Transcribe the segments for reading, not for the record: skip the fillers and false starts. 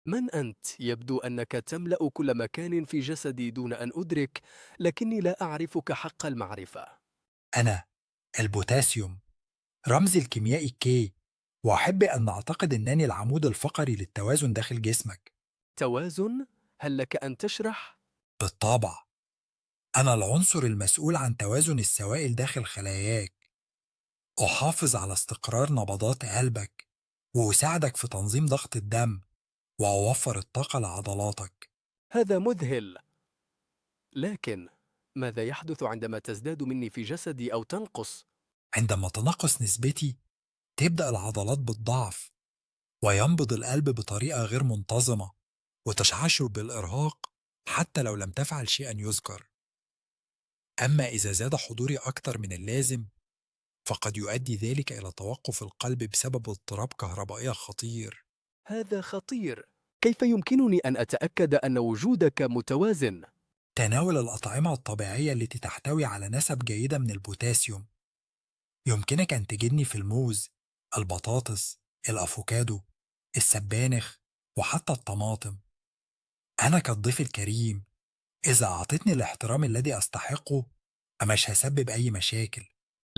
من أنت؟ يبدو أنك تملأ كل مكان في جسدي دون أن أدرك، لكني لا أعرفك حق المعرفة. أنا البوتاسيوم، رمزي الكيميائي كي، وأحب أن أعتقد أنني العمود الفقري للتوازن داخل جسمك. توازن؟ هل لك أن تشرح؟ بالطبع، أنا العنصر المسؤول عن توازن السوائل داخل خلاياك، أحافظ على استقرار نبضات قلبك، وأساعدك في تنظيم ضغط الدم، وأوفر الطاقة لعضلاتك. هذا مذهل، لكن ماذا يحدث عندما تزداد مني في جسدي أو تنقص؟ عندما تنقص نسبتي تبدأ العضلات بالضعف، وينبض القلب بطريقة غير منتظمة، وتشعر بالإرهاق حتى لو لم تفعل شيئا يذكر. أما إذا زاد حضوري أكثر من اللازم فقد يؤدي ذلك إلى توقف القلب بسبب اضطراب كهربائي خطير. هذا خطير. كيف يمكنني أن أتأكد أن وجودك متوازن؟ تناول الأطعمة الطبيعية التي تحتوي على نسب جيدة من البوتاسيوم. يمكنك أن تجدني في الموز، البطاطس، الأفوكادو، السبانخ، وحتى الطماطم. أنا كالضيف الكريم، إذا أعطتني الاحترام الذي أستحقه مش هسبب أي مشاكل.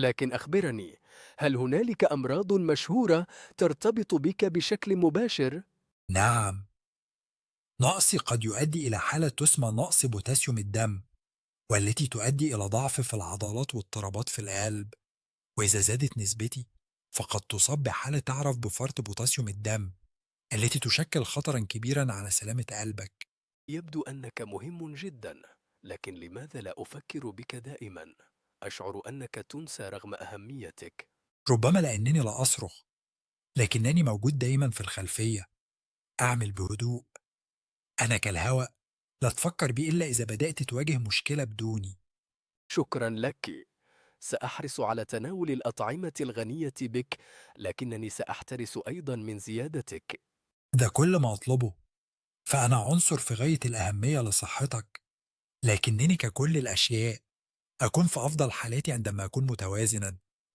لكن أخبرني، هل هنالك أمراض مشهورة ترتبط بك بشكل مباشر؟ نعم، نقصي قد يؤدي إلى حالة تسمى نقص بوتاسيوم الدم، والتي تؤدي إلى ضعف في العضلات واضطرابات في القلب. وإذا زادت نسبتي فقد تصاب بحالة تعرف بفرط بوتاسيوم الدم، التي تشكل خطرا كبيرا على سلامة قلبك. يبدو أنك مهم جدا، لكن لماذا لا أفكر بك دائما؟ أشعر أنك تنسى رغم أهميتك. ربما لأنني لا أصرخ، لكنني موجود دايما في الخلفية، أعمل بهدوء. أنا كالهواء، لا تفكر بي إلا إذا بدأت تواجه مشكلة بدوني. شكرا لك. سأحرص على تناول الأطعمة الغنية بك، لكنني سأحترس أيضا من زيادتك. ده كل ما أطلبه، فأنا عنصر في غاية الأهمية لصحتك، لكنني ككل الأشياء أكون في أفضل حالاتي عندما أكون متوازنا.